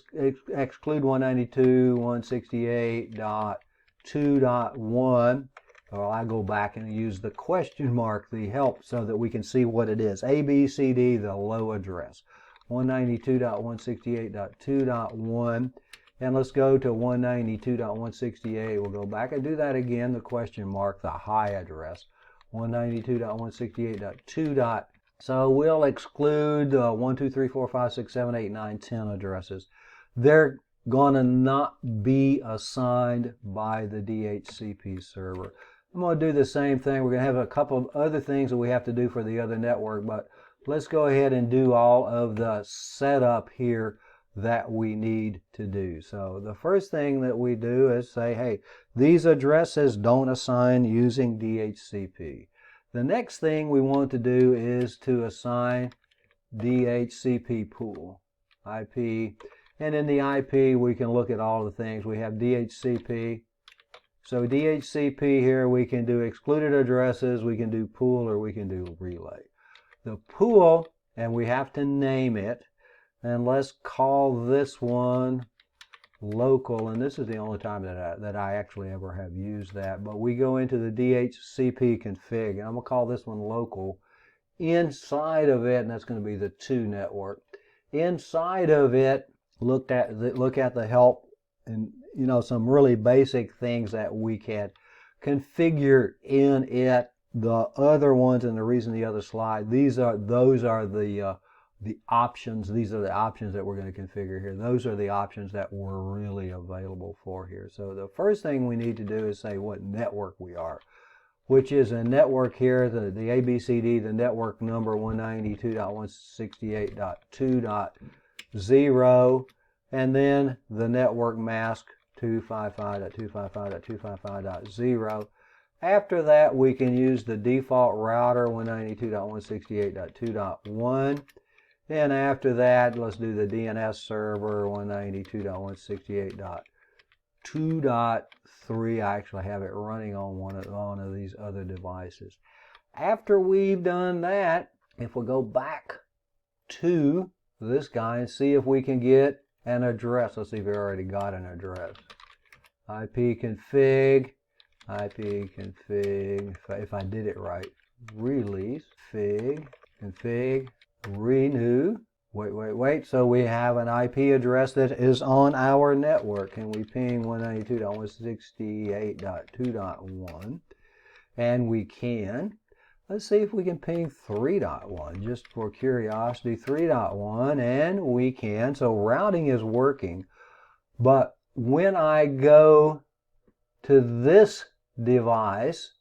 exclude 192.168.2.1. Or I go back and use the question mark, the help, so that we can see what it is. ABCD, the low address. 192.168.2.1, and let's go to 192.168. We'll go back and do that again, the question mark, the high address, 192.168.2. So we'll exclude 1, 2, 3, 4, 5, 6, 7, 8, 9, 10 addresses. They're going to not be assigned by the DHCP server. I'm going to do the same thing. We're going to have a couple of other things that we have to do for the other network, but let's go ahead and do all of the setup here. that we need to do. So the first thing that we do is say, hey, these addresses don't assign using DHCP. The next thing we want to do is to assign DHCP pool, IP, and in the IP we can look at all the things. We have DHCP. So DHCP here, we can do excluded addresses, we can do pool, or we can do relay. The pool, and we have to name it, and let's call this one local, and this is the only time that I actually ever have used that, but we go into the DHCP config, and I'm going to call this one local. Inside of it, and that's going to be the 2 network, inside of it, look at the help, and some really basic things that we can configure in it. The other ones, and the reason the other slide, those are the options. These are the options that we're going to configure here. Those are the options that were really available for here. So the first thing we need to do is say what network we are, which is a network here, the ABCD, the network number 192.168.2.0, and then the network mask 255.255.255.0. After that, we can use the default router 192.168.2.1. And after that, let's do the DNS server 192.168.2.3. I actually have it running on one of these other devices. After we've done that, if we go back to this guy and see if we can get an address. Let's see if we already got an address. IP config, if I did it right. Release, config, renew. Wait. So we have an IP address that is on our network. Can we ping 192.168.2.1? And we can. Let's see if we can ping 3.1, just for curiosity, 3.1, and we can. So routing is working. But when I go to this device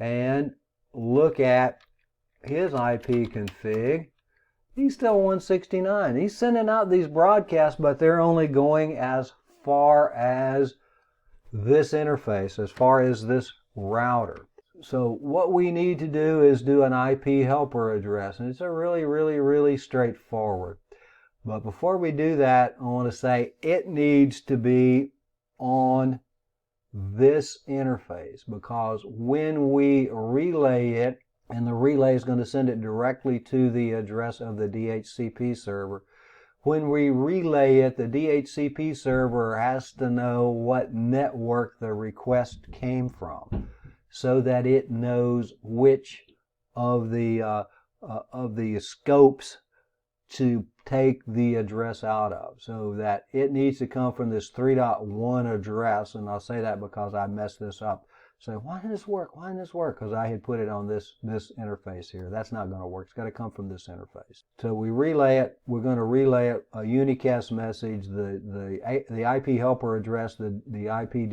and look at his IP config, he's still 169. He's sending out these broadcasts, but they're only going as far as this interface, as far as this router. So what we need to do is do an IP helper address, and it's a really straightforward. But before we do that, I want to say it needs to be on this interface, because when we relay it, and the relay is going to send it directly to the address of the DHCP server. When we relay it, the DHCP server has to know what network the request came from, so that it knows which of the scopes to take the address out of. So that it needs to come from this 3.1 address, and I'll say that because I messed this up. So why didn't this work? Why didn't this work? Because I had put it on this interface here. That's not going to work. It's got to come from this interface. So we relay it. We're going to relay it a unicast message. The IP helper address, the IP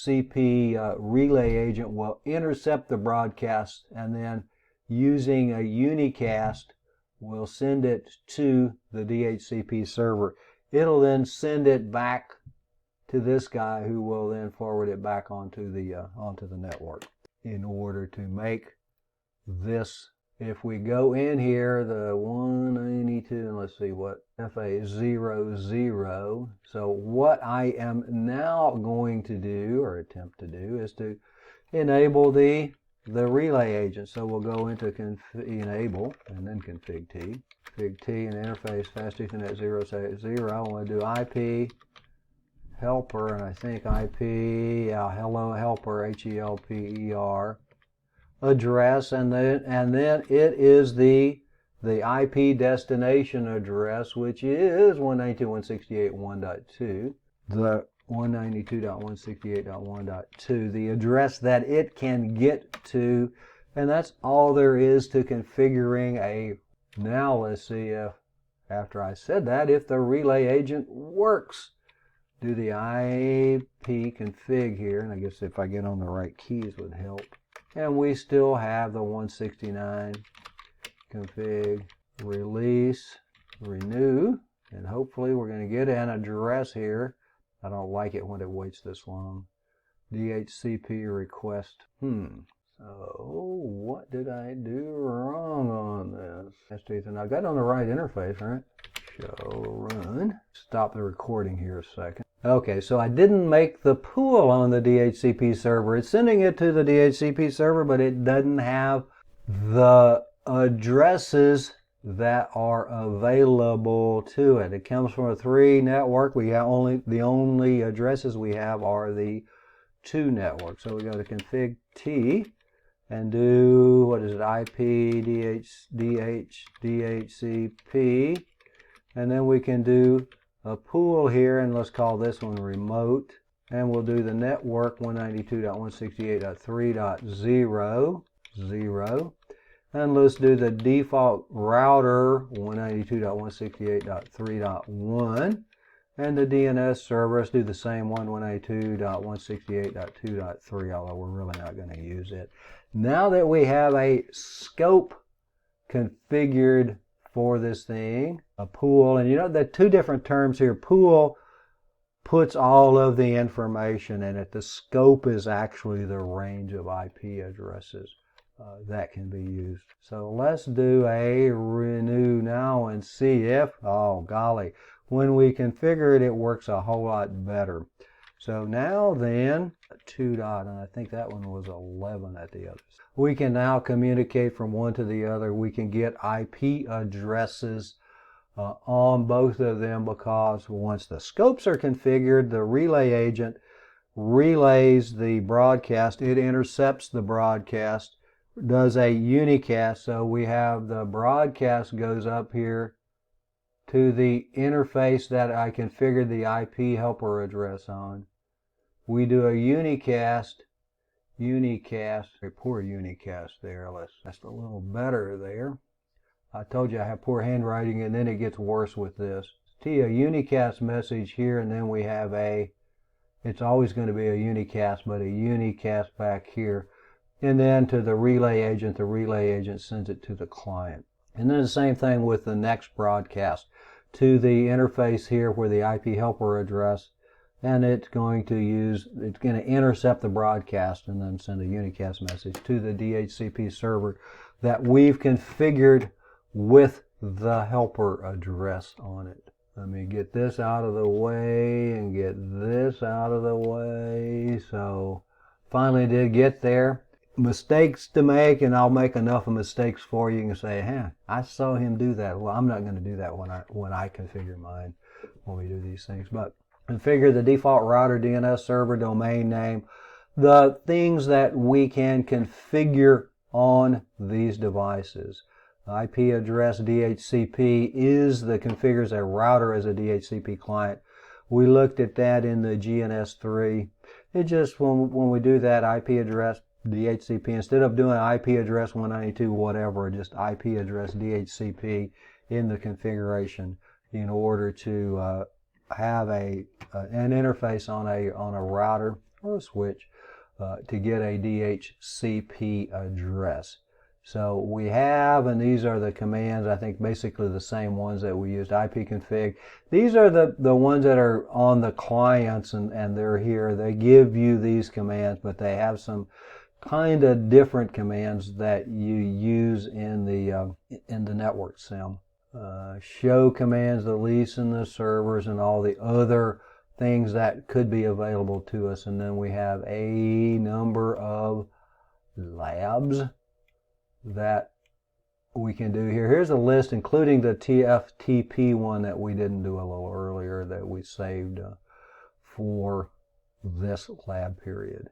DHCP relay agent will intercept the broadcast, and then using a unicast, we'll send it to the DHCP server. It'll then send it back to this guy, who will then forward it back onto the network. In order to make this, if we go in here, the 192, and let's see what FA00. So what I am now going to do, or attempt to do, is to enable the relay agent. So we'll go into enable and then config T. Config T and interface fast Ethernet 0 I want to do IP helper, and I think IP, hello helper, HELPER address, and then it is the IP destination address, which is 192.168.1.2, the 192.168.1.2, the address that it can get to, and that's all there is to configuring a. Now let's see if, after I said that, if the relay agent works. Do the IP config here, and I guess if I get on the right keys would help. And we still have the 169 config, release, renew, And hopefully we're going to get an address here. I don't like it when it waits this long. DHCP request. So what did I do wrong on this? And I got on the right interface, right? Show run. Stop the recording here a second. Okay, so I didn't make the pool on the DHCP server. It's sending it to the DHCP server, but it doesn't have the addresses that are available to it. It comes from a 3 network. We have the only addresses we have are the 2 networks. So we go to config T and do, what is it, IP, DHCP, and then we can do a pool here, and let's call this one remote, and we'll do the network 192.168.3.0, and let's do the default router 192.168.3.1, and the DNS server, let's do the same one, 192.168.2.3, although we're really not going to use it. Now that we have a scope configured for this thing, a pool, and you know the 2 different terms here. Pool puts all of the information in it. The scope is actually the range of IP addresses that can be used. So let's do a renew now and see if, oh golly, when we configure it, it works a whole lot better. So now then, 2 dot, and I think that one was 11 at the others. We can now communicate from one to the other. We can get IP addresses on both of them, because once the scopes are configured, the relay agent relays the broadcast. It intercepts the broadcast, does a unicast. So we have the broadcast goes up here to the interface that I configured the IP helper address on. We do a unicast, a poor unicast there. That's a little better there. I told you I have poor handwriting, and then it gets worse with this. See a unicast message here, and then we have it's always going to be a unicast, but a unicast back here. And then to the relay agent sends it to the client. And then the same thing with the next broadcast to the interface here where the IP helper address, and it's going to intercept the broadcast and then send a unicast message to the DHCP server that we've configured with the helper address on it. Let me get this out of the way and get this out of the way. So finally did get there. Mistakes to make, and I'll make enough of mistakes for you and say, hey, I saw him do that. Well, I'm not going to do that when I configure mine, when we do these things. But configure the default router, DNS server, domain name, the things that we can configure on these devices. IP address DHCP configures a router as a DHCP client. We looked at that in the GNS3. It just, when we do that IP address DHCP, instead of doing IP address 192 whatever, just IP address DHCP in the configuration in order to have an interface on a router or a switch to get a DHCP address. So we have, and these are the commands, I think basically the same ones that we used, ipconfig. These are the ones that are on the clients, and they're here. They give you these commands, but they have some kind of different commands that you use in the network sim. Show commands, the lease and the servers and all the other things that could be available to us. And then we have a number of labs that we can do here. Here's a list including the TFTP one that we didn't do a little earlier that we saved for this lab period.